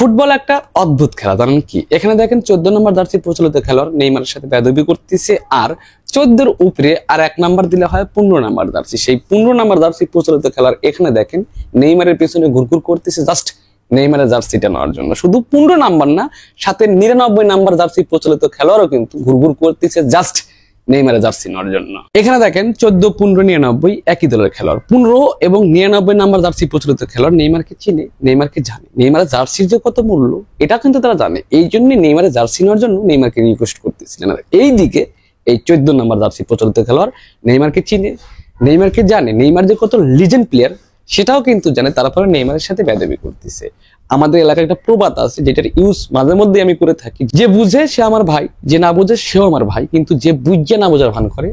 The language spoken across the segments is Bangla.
ফুটবল একটা অদ্ভুত খেলা, জানেন কি? এখানে দেখেন 14 নম্বর জার্সি প্রচলিত খেলোয়াড় নেইমারের সাথে বেয়াদবি করতেছে, আর 14 উপরে আর 1 নাম্বার দিলে হয় 15 নাম্বার জার্সি। সেই 15 নাম্বার জার্সি প্রচলিত খেলোয়াড় এখানে দেখেন নেইমারের পেছনে ঘুরঘুর করতেছে জাস্ট নেইমারের জার্সিটা নেওয়ার জন্য। শুধু 15 নাম্বার না, সাথে 99 নাম্বার জার্সি প্রচলিত খেলোয়াড়ও কিন্তু ঘুরঘুর করতেছে জাস্ট নেইমারের জার্সি নেওয়ার জন্য। এখানে দেখেন 14, 15, 99 একই দলের খেলোয়াড়। 15 এবং 99 নাম্বার জার্সি প্রচলিত খেলোয়াড় নেইমারকে চিনে, নেইমারকে জানে, নেইমারের জার্সির যে কত মূল্য এটা কিন্তু তারা জানে। এই জন্য নেইমারের জার্সি নেওয়ার জন্য নেইমারকে রিকোয়েস্ট করতেছিলেন। আর এইদিকে এই 14 নাম্বার জার্সি প্রচলিত খেলোয়াড় নেইমারকে চিনে, নেইমারকে জানে, নেইমার যে কত লিজেন্ড প্লেয়ার সেটাও কিন্তু জানে, তারপরে নেইমারের সাথে বেয়াদবি করতেছে। আমাদের এলাকায় একটা প্রবাদ আছে যেটার ইউজ মাঝে মধ্যে আমি করে থাকি, যে বুঝে সে আমার ভাই, যে না বুঝে সেও আমার ভাই, কিন্তু যে বুঝে না বোঝার ভান করে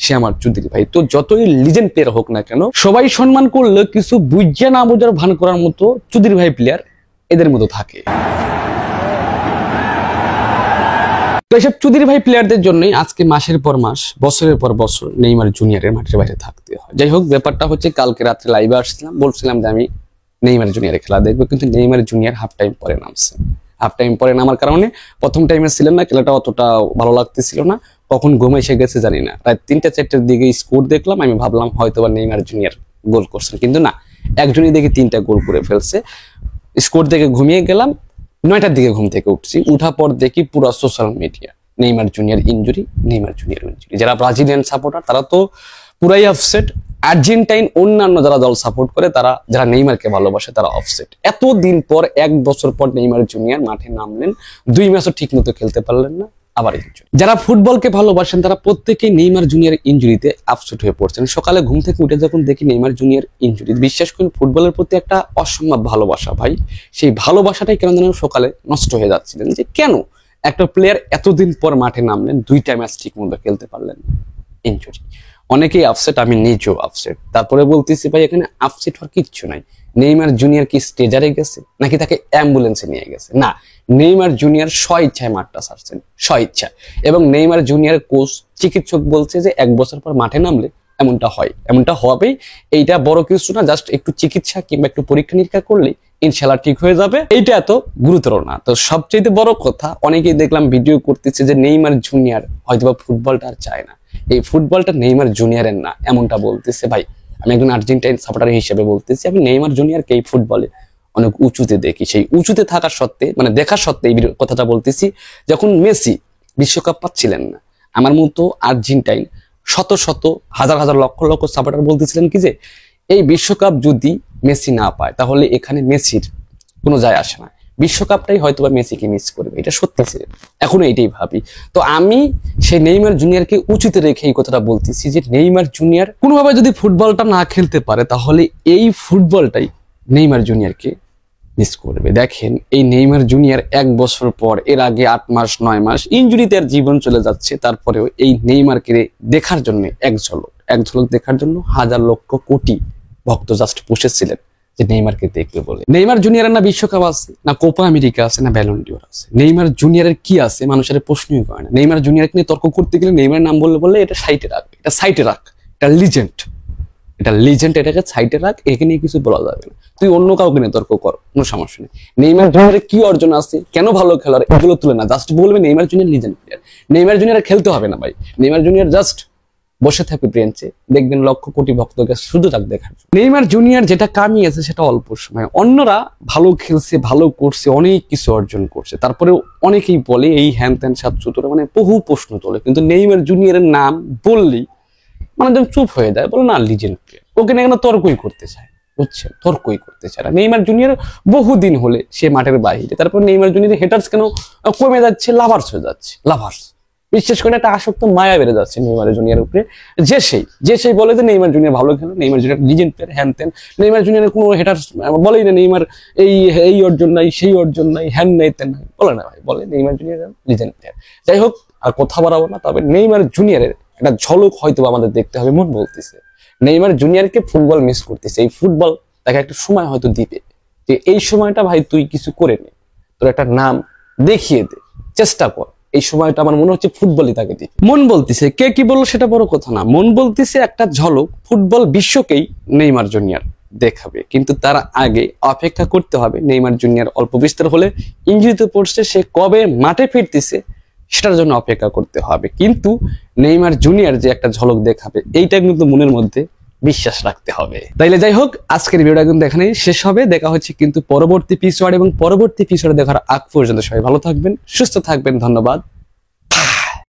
সে আমার চুদির ভাই। তো যতই লিজেন্ড প্লেয়ার হোক না কেন, সবাই সম্মান করলে কিছু বুঝে না বোঝার ভান করার মতো চুদির ভাই প্লেয়ার এদের মতো থাকে। তো এইসব চুদির ভাই প্লেয়ারদের জন্যই আজকে মাসের পর মাস, বছরের পর বছর নেইমার জুনিয়রের মাঠের বাইরে থাকতে হয়। যাই হোক, ব্যাপারটা হচ্ছে কালকে রাত্রে লাইভে আসছিলাম, বলছিলাম যে আমি নেইমার জুনিয়রের খেলা দেখবো, কিন্তু নেইমার জুনিয়র হাফ টাইম পরে নামছে। হাফ টাইম পরে নামার কারণে প্রথম টাইমে ছিলেন না, খেলাটা অতটা ভালো লাগতেছিল না। কখন ঘুম এসে গেছে জানি না, রাত 3টা 4টার দিকে স্কোর দেখলাম, আমি ভাবলাম হয়তো বা নেইমার জুনিয়র গোল করছেন, কিন্তু না, একজনই দেখি 3টা গোল করে ফেলছে। স্কোর দেখে ঘুমিয়ে গেলাম, 9টার দিকে ঘুম থেকে উঠছি, উঠার পর দেখি পুরো social media Neymar junior injury, Neymar junior injury. যারা ব্রাজিলিয়ান সাপোর্টার তারা তো পুরাই অফসেট, আর্জেন্টাইন অন্যান্য যারা দল সাপোর্ট করে তারা, যারা নেইমারকে ভালোবাসে তারা অফসেট। এতদিন পর, 1 বছর পর নেইমার জুনিয়র মাঠে নামলেন, 2 ম্যাচও ঠিক মতো খেলতে পারলেন না, আবার ইনজুরি। যারা ফুটবলকে ভালোবাসেন তারা প্রত্যেকেই নেইমার জুনিয়র ইনজুরিতে আপসেট হয়ে পড়ছেন। সকালে ঘুম থেকে উঠে যখন দেখি নেইমার জুনিয়র ইনজুরি, বিশ্বাস করুন ফুটবলের প্রতি একটা অসম্ভব ভালোবাসা ভাই, সেই ভালোবাসাটাই কেন যেন সকালে নষ্ট হয়ে যাচ্ছিলেন, যে কেন একটা প্লেয়ার এতদিন পর মাঠে নামলেন, 2টা ম্যাচ ঠিক মতো খেলতে পারলেন, ইনজুরি। অনেকেই আপসেট, আমি নিজেও আপসেট। তারপরে বলতেছি ভাই এখানে আপসেট হওয়ার কিচ্ছু নাই। নেইমার জুনিয়র কি স্টেজারে গেছে নাকি তাকে অ্যাম্বুলেন্সে নিয়ে গেছে? না, নেইমার জুনিয়র স্বইচ্ছায় মাঠটা ছাড়ছেন, স্বইচ্ছা। এবং নেইমার জুনিয়রের কোচ, চিকিৎসক বলছে যে 1 বছর পর মাঠে নামলে এমনটা হয়, এমনটা হবেই। এইটা বড় কিছু না, জাস্ট একটু চিকিৎসা কিংবা একটু পরীক্ষা নিরীক্ষা করলেই ইনশাআল্লাহ ঠিক হয়ে যাবে, এইটা এত গুরুতর না। তো সবচেয়ে বড় কথা, অনেকেই দেখলাম ভিডিও করতেছে যে নেইমার জুনিয়র হয়তোবা ফুটবলটা আর চায় না, এই ফুটবলটা নেইমার জুনিয়রের না, এমনটা বলতেছে। ভাই আমি একজন আর্জেন্টাইন সাপোর্টার হিসেবে বলতেছি, আমি নেইমার জুনিয়রকে এই ফুটবলে অনেক উঁচুতে দেখি। সেই উঁচুতে থাকার সত্ত্বে, মানে দেখার সত্ত্বে এই কথাটা বলতেছি, যখন মেসি বিশ্বকাপ পাচ্ছিলেন না, আমার মতো আর্জেন্টাইন শত শত হাজার হাজার লক্ষ লক্ষ সাপোর্টার বলতেছিলেন কি যে এই বিশ্বকাপ যদি মেসি না পায় তাহলে এখানে মেসির কোনো যায় আসে না, বিশ্বকাপটাই হয়তো বা মেসিকে মিস করবে। এটা সত্যি ছিল, এখনো এটাই ভাবি। তো আমি সেই নেইমার জুনিয়রকে উঁচুতে রেখে এই কথাটা বলতেছি যে নেইমার জুনিয়র কোনোভাবে যদি ফুটবলটা না খেলতে পারে তাহলে এই ফুটবলটাই নেইমার জুনিয়রকে মিস করবে। দেখেন এই নেইমার জুনিয়র 1 বছর পর, এর আগে 8 মাস 9 মাস ইনজুরিতে আর জীবন চলে যাচ্ছে, তারপরেও এই নেইমারকে দেখার জন্য এক ঝলক দেখার জন্য হাজার লক্ষ কোটি ভক্ত জাস্ট বসেছিলেন যে নেইমারকে দেখবে বলে। নেইমার জুনিয়রের না বিশ্বকাপ আছে, না কোপা আমেরিকা আছে, না ব্যালন ডিওর আছে। নেইমার জুনিয়রের কি আছে মানুষের প্রশ্নই করে না। নেইমার জুনিয়রকে নিয়ে তর্ক করতে গেলে নেইমারের নাম বললে এটা সাইডে রাখ, এটা সাইডে রাখ, এটা লিজেন্ড, এটা লিজেন্ড, এটাকে সাইডে রাখ, একে নিয়ে কিছু বলা যাবে না। তুই অন্য কাউকে নিয়ে তর্ক কর, কোনো সমস্যা নেই। নেইমার জুনিয়রের কি অর্জন আছে, কেন ভালো খেলার, এগুলো তুলে না, জাস্ট বলবে Neymar junior legend player. Neymar junior খেলতে হবে না ভাই, নেইমার জুনিয়র জাস্ট বসে থাকবে বেঞ্চে, দেখবেন লক্ষ কোটি ভক্তকে শুধু তাকে দেখার। নেইমার জুনিয়র যেটা কামিয়েছে সেটা অল্প সময়, অন্যরা ভালো খেলছে, ভালো করছে, অনেক কিছু অর্জন করছে, তারপরে অনেকেই বলে এই হ্যান ত্যান সাতচুতোরা, মানে বহু প্রশ্ন তোলে, কিন্তু নেইমার জুনিয়রের নাম বললেই মানে একদম চুপ হয়ে যায়, বলে না লিজেন্ড প্লেয়ার, ওকে না কেন তর্কই করতে চায়, বুঝছেন, তর্কই করতে চায় না। নেইমার জুনিয়র বহুদিন হলে সে মাঠের বাইরে, তারপর নেইমার জুনিয়র হেটার্স কেন কমে যাচ্ছে, লাভার্স হয়ে যাচ্ছে, লাভার্স। বিশেষ করে একটা আসক্ত মায়া বেড়ে যাচ্ছে নেইমার জুনিয়রের উপরে, যে সেই বলে যে নেইমার জুনিয়র ভালো খেলে, নেইমার জুনিয়র লিজেন্ড প্লেয়ার, হ্যান ত্যান। নেইমার জুনিয়রের কোনো হেটার্স বলেই না নেইমার এই অর্জন নাই, সেই অর্জন নাই, হ্যান নাই, তেন নাই, বলে না ভাই, বলে নেইমার জুনিয়র লিজেন্ড প্লেয়ার। যাই হোক, আর কথা বাড়াবো না, তবে নেইমার জুনিয়রের একটা ঝলক হয়তো আমাদের দেখতে হবে। মন বলতেছে নেইমার জুনিয়রকে ফুটবল মিস করতেছে, এই ফুটবল তাকে একটা সময় হয়তো দিবে, যে এই সময়টা ভাই তুই কিছু করে নে, তোর একটা নাম দেখিয়ে দে, চেষ্টা কর। এই সময়টা আমার মনে হচ্ছে ফুটবলই তাকে দিবে। মন বলতেছে, কে কি বললো সেটা বড় কথা না, মন বলতেছে একটা ঝলক ফুটবল বিশ্বকেই নেইমার জুনিয়র দেখাবে, কিন্তু তার আগে অপেক্ষা করতে হবে নেইমার জুনিয়র অল্প বিস্তর হলে ইনজুরিতে পড়ছে, সে কবে মাঠে ফিরতেছে সেটার জন্য অপেক্ষা করতে হবে। কিন্তু নেইমার জুনিয়র যে একটা ঝলক দেখাবে এইটা কিন্তু মনের মধ্যে বিশ্বাস রাখতে হবে। তাইলে যাই হোক, আজকের ভিডিওটা কিন্তু এখানেই শেষ হবে। দেখা হচ্ছে কিন্তু পরবর্তী এপিসোড, এবং পরবর্তী এপিসোড দেখার আগ পর্যন্ত সবাই ভালো থাকবেন, সুস্থ থাকবেন। ধন্যবাদ।